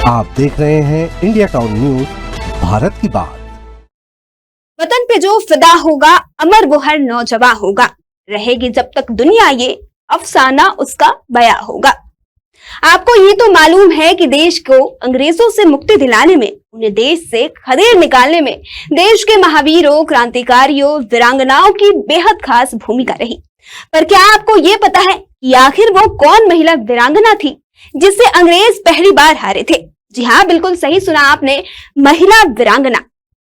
आप देख रहे हैं इंडिया टाउन न्यूज, भारत की बात। वतन पे जो फिदा होगा, अमर वो हर नौजवान होगा। रहेगी जब तक दुनिया, ये अफसाना उसका बया होगा। आपको ये तो मालूम है कि देश को अंग्रेजों से मुक्ति दिलाने में, उन्हें देश से खदेड़ निकालने में देश के महावीरों, क्रांतिकारियों, वीरांगनाओं की बेहद खास भूमिका रही। पर क्या आपको ये पता है कि आखिर वो कौन महिला वीरांगना थी जिससे अंग्रेज पहली बार हारे थे? जी हाँ, बिल्कुल सही सुना आपने, महिला वीरांगना।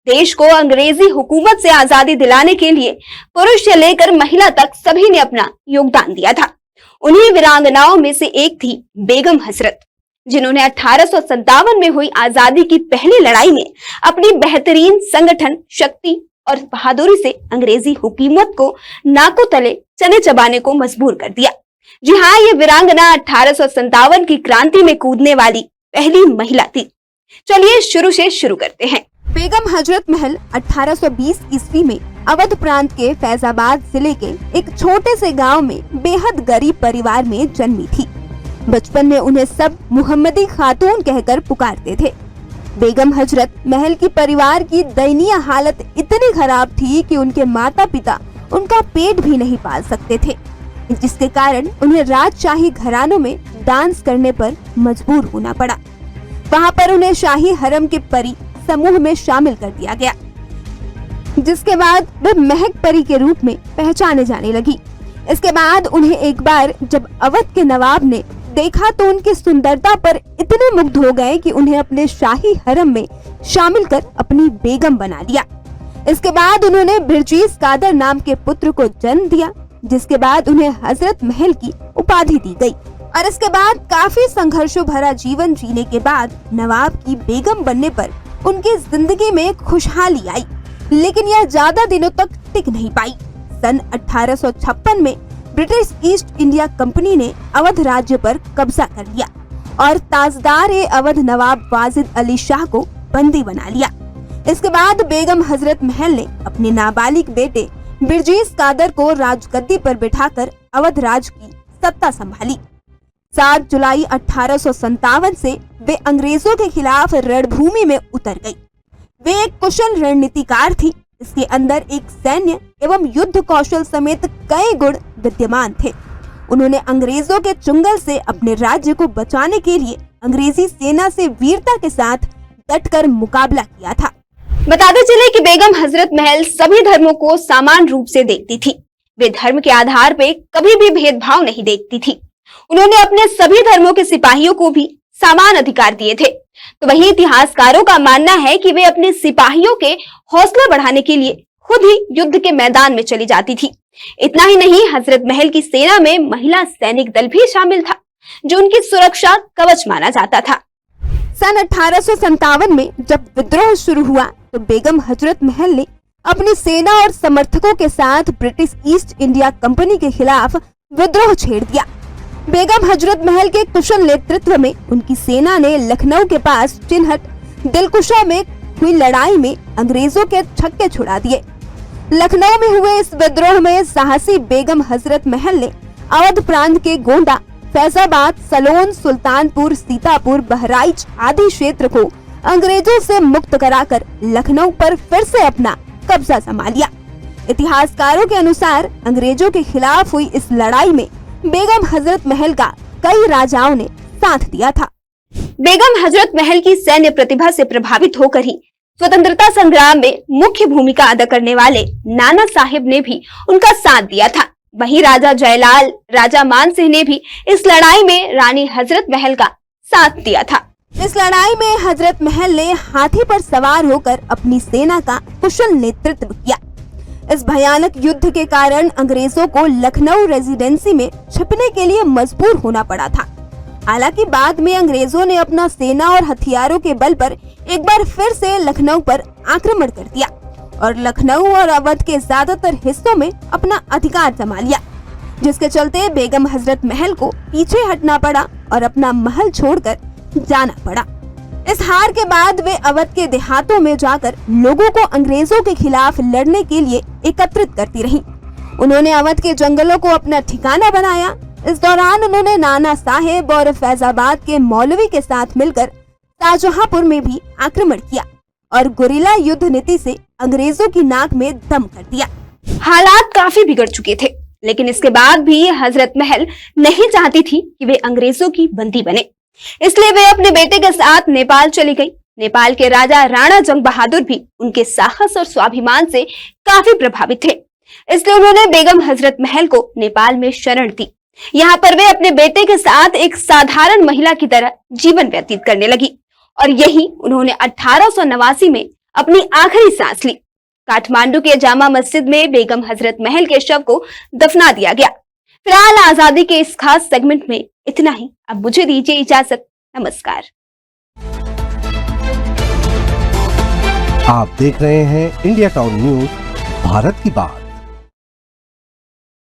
देश को अंग्रेजी हुकूमत से आजादी दिलाने के लिए पुरुष से लेकर महिला तक सभी ने अपना योगदान दिया था। उन्हीं वीरांगनाओं में से एक थी बेगम हजरत, जिन्होंने 1857 में हुई आजादी की पहली लड़ाई में अपनी बेहतरीन संगठन, शक्ति और बहादुरी से अंग्रेजी हुकूमत को नाकों तले चने चबाने को मजबूर कर दिया। जी हाँ, ये वीरांगना 1857 की क्रांति में कूदने वाली पहली महिला थी। चलिए शुरू से शुरू करते हैं। बेगम हजरत महल 1820 ईस्वी में अवध प्रांत के फैजाबाद जिले के एक छोटे से गांव में बेहद गरीब परिवार में जन्मी थी। बचपन में उन्हें सब मुहम्मदी खातून कहकर पुकारते थे। बेगम हजरत महल की परिवार की दयनीय हालत इतनी खराब थी कि उनके माता पिता उनका पेट भी नहीं पाल सकते थे, जिसके कारण उन्हें राजशाही घरानों में डांस करने पर मजबूर होना पड़ा। वहाँ पर उन्हें शाही हरम के परी समूह में शामिल कर दिया गया, जिसके बाद वे महक परी के रूप में पहचाने जाने लगी। इसके बाद उन्हें एक बार जब अवध के नवाब ने देखा तो उनकी सुंदरता पर इतने मुग्ध हो गए कि उन्हें अपने शाही हरम में शामिल कर अपनी बेगम बना लिया। इसके बाद उन्होंने बिरजीस कादर नाम के पुत्र को जन्म दिया, जिसके बाद उन्हें हजरत महल की उपाधि दी गई। और इसके बाद काफी संघर्षों भरा जीवन जीने के बाद नवाब की बेगम बनने पर उनकी जिंदगी में खुशहाली आई, लेकिन यह ज्यादा दिनों तक टिक नहीं पाई। सन 1856 में ब्रिटिश ईस्ट इंडिया कंपनी ने अवध राज्य पर कब्जा कर लिया और ताजदार अवध नवाब वाजिद अली शाह को बंदी बना लिया। इसके बाद बेगम हजरत महल ने अपने नाबालिग बेटे बिरजीस कादर को राजगद्दी पर बिठाकर अवध राज की सत्ता संभाली। 7 जुलाई 1857 से वे अंग्रेजों के खिलाफ रणभूमि में उतर गई। वे एक कुशल रणनीतिकार थी। इसके अंदर एक सैन्य एवं युद्ध कौशल समेत कई गुण विद्यमान थे। उन्होंने अंग्रेजों के चुंगल से अपने राज्य को बचाने के लिए अंग्रेजी सेना से वीरता के साथ डटकर मुकाबला किया था। बताते चले कि बेगम हजरत महल सभी धर्मों को समान रूप से देखती थी। वे धर्म के आधार पे कभी भी भेदभाव नहीं देखती थी। उन्होंने अपने सभी धर्मों के सिपाहियों को भी समान अधिकार दिए थे। तो वही इतिहासकारों का मानना है कि वे अपने सिपाहियों के हौसला बढ़ाने के लिए खुद ही युद्ध के मैदान में चली जाती थी। इतना ही नहीं, हजरत महल की सेना में महिला सैनिक दल भी शामिल था, जो उनकी सुरक्षा कवच माना जाता था। सन 1857 में जब विद्रोह शुरू हुआ तो बेगम हजरत महल ने अपनी सेना और समर्थकों के साथ ब्रिटिश ईस्ट इंडिया कंपनी के खिलाफ विद्रोह छेड़ दिया। बेगम हजरत महल के कुशल नेतृत्व में उनकी सेना ने लखनऊ के पास चिन्हट दिलकुशा में हुई लड़ाई में अंग्रेजों के छक्के छुड़ा दिए। लखनऊ में हुए इस विद्रोह में साहसी बेगम हजरत महल ने अवध प्रांत के गोंडा, फैजाबाद, सलोन, सुल्तानपुर, सीतापुर, बहराइच आदि क्षेत्र को अंग्रेजों से मुक्त कराकर लखनऊ पर फिर से अपना कब्जा संभाल लिया। इतिहासकारों के अनुसार अंग्रेजों के खिलाफ हुई इस लड़ाई में बेगम हजरत महल का कई राजाओं ने साथ दिया था। बेगम हजरत महल की सैन्य प्रतिभा से प्रभावित होकर ही स्वतंत्रता संग्राम में मुख्य भूमिका अदा करने वाले नाना साहिब ने भी उनका साथ दिया था। वहीं राजा जयलाल, राजा मान सिंह ने भी इस लड़ाई में रानी हजरत महल का साथ दिया था। इस लड़ाई में हजरत महल ने हाथी पर सवार होकर अपनी सेना का कुशल नेतृत्व किया। इस भयानक युद्ध के कारण अंग्रेजों को लखनऊ रेजिडेंसी में छिपने के लिए मजबूर होना पड़ा था। हालांकि बाद में अंग्रेजों ने अपना सेना और हथियारों के बल पर एक बार फिर से लखनऊ पर आक्रमण कर दिया और लखनऊ और अवध के ज्यादातर हिस्सों में अपना अधिकार जमा लिया, जिसके चलते बेगम हजरत महल को पीछे हटना पड़ा और अपना महल छोड़कर जाना पड़ा। इस हार के बाद वे अवध के देहातों में जाकर लोगों को अंग्रेजों के खिलाफ लड़ने के लिए एकत्रित करती रहीं। उन्होंने अवध के जंगलों को अपना ठिकाना बनाया। इस दौरान उन्होंने नाना साहेब और फैजाबाद के मौलवी के साथ मिलकर शाहजहांपुर में भी आक्रमण किया और गुरिल्ला युद्ध नीति से अंग्रेजों की नाक में दम कर दिया। हालात काफी बिगड़ चुके थे, लेकिन इसके बाद भी हजरत महल नहीं चाहती थी कि वे अंग्रेजों की बंदी बने। इसलिए वे अपने बेटे के साथ नेपाल चली गई। नेपाल के राजा राणा जंग बहादुर भी उनके साहस और स्वाभिमान से काफी प्रभावित थे। इसलिए उन्होंने बेगम हजरत महल को नेपाल में शरण दी। यहाँ पर वे अपने बेटे के साथ एक साधारण महिला की तरह जीवन व्यतीत करने लगी और यही उन्होंने 1889 में अपनी आखिरी सांस ली। काठमांडू के जामा मस्जिद में बेगम हजरत महल के शव को दफना दिया गया। फिलहाल आजादी के इस खास सेगमेंट में इतना ही। अब मुझे दीजिए इजाजत। नमस्कार। आप देख रहे हैं इंडिया टाउन न्यूज, भारत की बात।